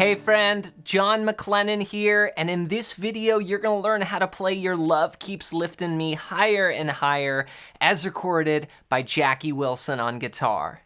Hey friend, John MacLennan here, and in this video you're going to learn how to play Your Love Keeps Lifting Me Higher and Higher as recorded by Jackie Wilson on guitar.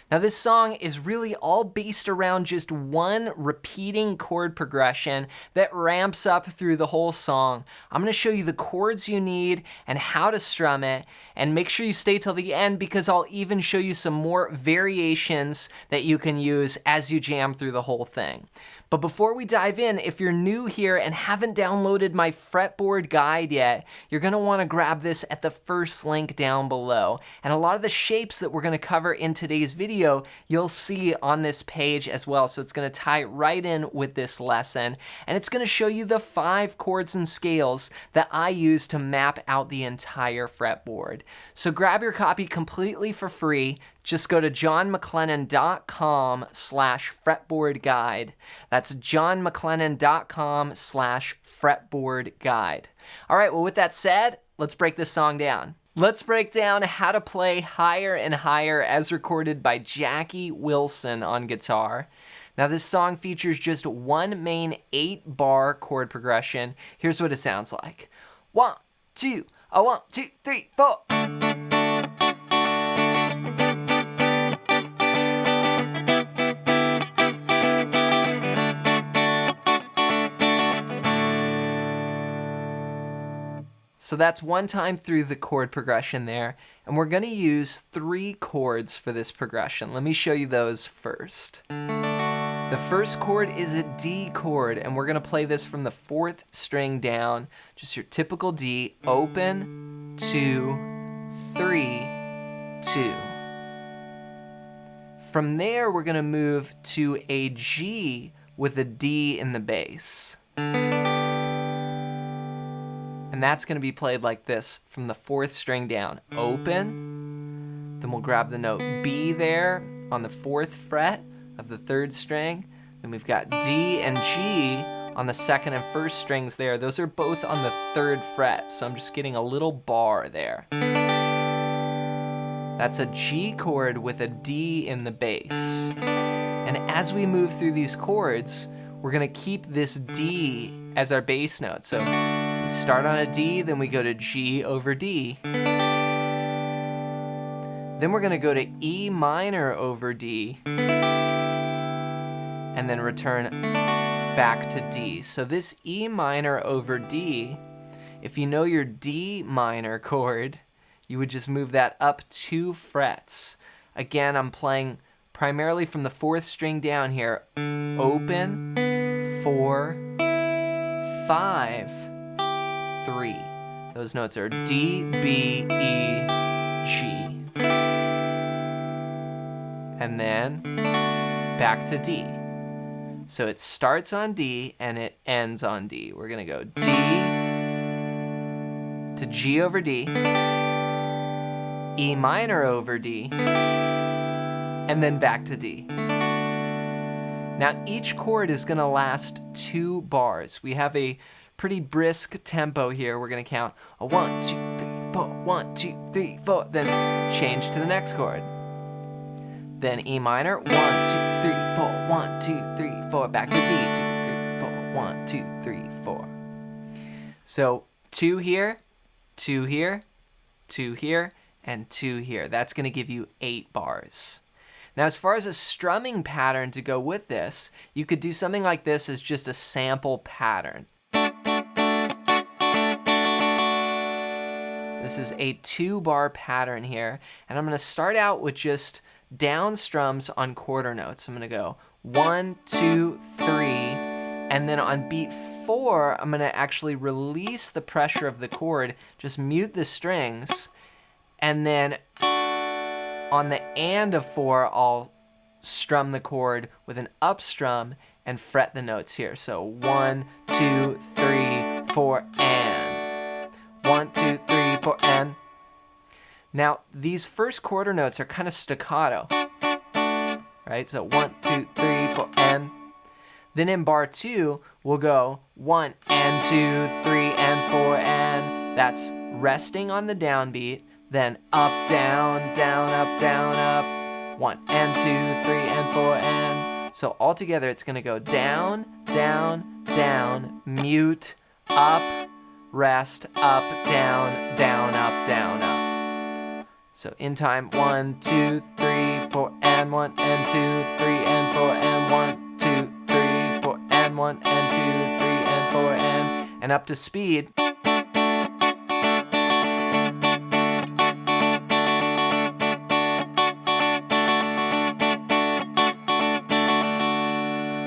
Now this song is really all based around just one repeating chord progression that ramps up through the whole song. I'm going to show you the chords you need and how to strum it, and make sure you stay till the end because I'll even show you some more variations that you can use as you jam through the whole thing. But before we dive in, if you're new here and haven't downloaded my fretboard guide yet, you're going to want to grab this at the first link down below. And a lot of the shapes that we're going to cover in today's video, you'll see on this page as well. So it's going to tie right in with this lesson. And it's going to show you the 5 chords and scales that I use to map out the entire fretboard. So grab your copy completely for free. Just go to johnmaclennan.com/fretboard guide. That's johnmaclennan.com/fretboard guide. All right, well, with that said, let's break this song down. Let's break down how to play Higher and Higher as recorded by Jackie Wilson on guitar. Now this song features just one main 8-bar chord progression. Here's what it sounds like. 1, 2, 1, 2, 3, 4. So that's one time through the chord progression there, and we're going to use 3 chords for this progression. Let me show you those first. The first chord is a D chord, and we're going to play this from the 4th string down, just your typical D, open, 2, 3, 2. From there, we're going to move to a G with a D in the bass. And that's going to be played like this from the 4th string down. Open, then we'll grab the note B there on the 4th fret of the 3rd string. Then we've got D and G on the 2nd and 1st strings there. Those are both on the 3rd fret, so I'm just getting a little bar there. That's a G chord with a D in the bass. And as we move through these chords, we're going to keep this D as our bass note. So we start on a D, then we go to G over D. Then we're going to go to E minor over D, and then return back to D. So this E minor over D, if you know your D minor chord, you would just move that up 2 frets. Again, I'm playing primarily from the 4th string down here. Open, 4, 5, 3. Those notes are D, B, E, G. And then back to D. So it starts on D and it ends on D. We're going to go D to G over D, E minor over D, and then back to D. Now each chord is going to last 2 bars. We have a pretty brisk tempo here. We're going to count a 1, 2, 3, 4, 1, 2, 3, 4, then change to the next chord. Then E minor, 1, 2, 3, 4, 1, 2, 3, 4, back to D, 2, 3, 4, 1, 2, 3, 4. So 2 here, 2 here, 2 here, and 2 here. That's going to give you 8 bars. Now, as far as a strumming pattern to go with this, you could do something like this as just a sample pattern. This is a 2-bar pattern here, and I'm going to start out with just down strums on quarter notes. I'm going to go 1, 2, 3, and then on beat 4, I'm going to actually release the pressure of the chord, just mute the strings, and then on the and of 4, I'll strum the chord with an up strum and fret the notes here. So 1, 2, 3, 4, and. 1, 2, 3, 4, and. Now, these first quarter notes are kind of staccato, right? So 1, 2, 3, 4, and. Then in bar 2, we'll go 1 and 2, 3 and 4, and. That's resting on the downbeat, then up, down, down, up, down, up. 1 and 2, 3 and 4, and. So all together it's gonna go down, down, down, mute, up, rest, up, down, down, up, down, up. So in time, 1, 2, 3, 4, and 1, and 2, 3, and 4, and 1, 2, 3, 4, and 1, and 2, 3, and 4, and up to speed.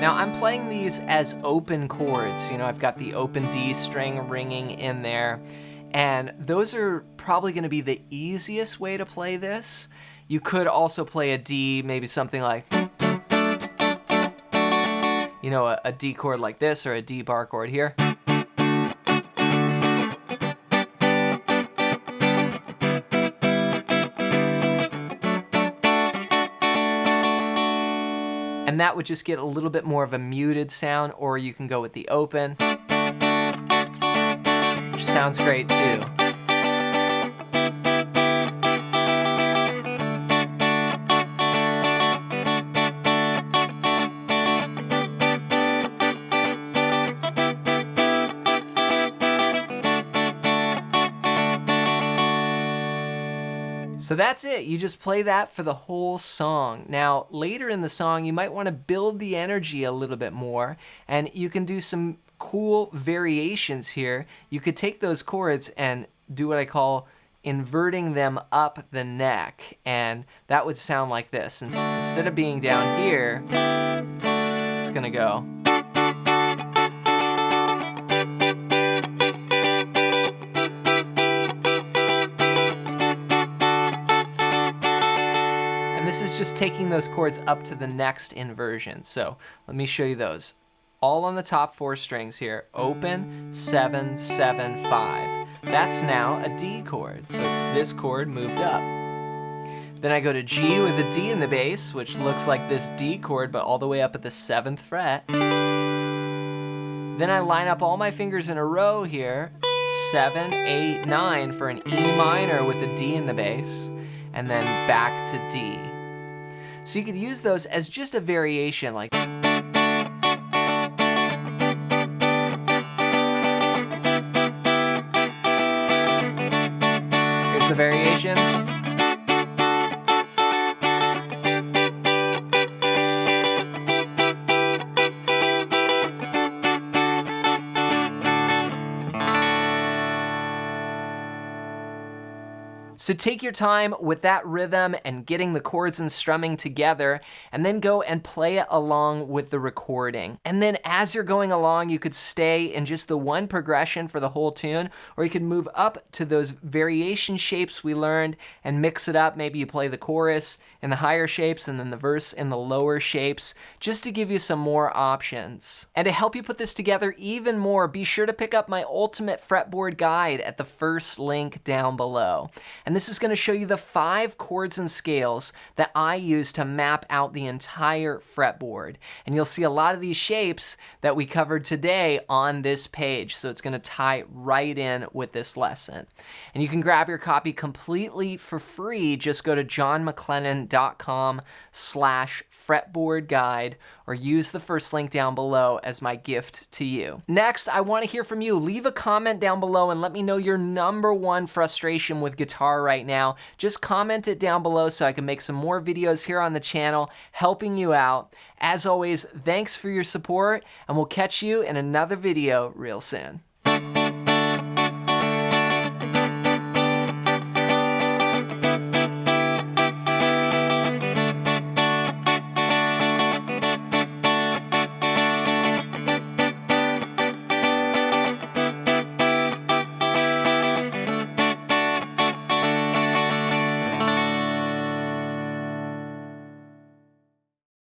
Now I'm playing these as open chords. You know, I've got the open D string ringing in there, and those are probably gonna be the easiest way to play this. You could also play a D, maybe something like, you know, a D chord like this, or a D bar chord here. And that would just get a little bit more of a muted sound, or you can go with the open, which sounds great too. So that's it. You just play that for the whole song. Now, later in the song, you might want to build the energy a little bit more, and you can do some cool variations here. You could take those chords and do what I call inverting them up the neck, and that would sound like this. Instead of being down here, it's gonna go. And this is just taking those chords up to the next inversion. So let me show you those. All on the top 4 strings here. Open, 7, 7, 5. That's now a D chord. So it's this chord moved up. Then I go to G with a D in the bass, which looks like this D chord, but all the way up at the 7th fret. Then I line up all my fingers in a row here. 7, 8, 9 for an E minor with a D in the bass, and then back to D. So you could use those as just a variation, like here's the variation. So take your time with that rhythm and getting the chords and strumming together, and then go and play it along with the recording. And then as you're going along, you could stay in just the one progression for the whole tune, or you could move up to those variation shapes we learned and mix it up. Maybe you play the chorus in the higher shapes and then the verse in the lower shapes, just to give you some more options. And to help you put this together even more, be sure to pick up my ultimate fretboard guide at the first link down below. And this is going to show you the 5 chords and scales that I use to map out the entire fretboard. And you'll see a lot of these shapes that we covered today on this page. So it's going to tie right in with this lesson. And you can grab your copy completely for free. Just go to johnmclennan.com/fretboard guide, or use the first link down below as my gift to you. Next, I want to hear from you. Leave a comment down below and let me know your #1 frustration with guitar right now. Just comment it down below so I can make some more videos here on the channel helping you out. As always, thanks for your support, and we'll catch you in another video real soon.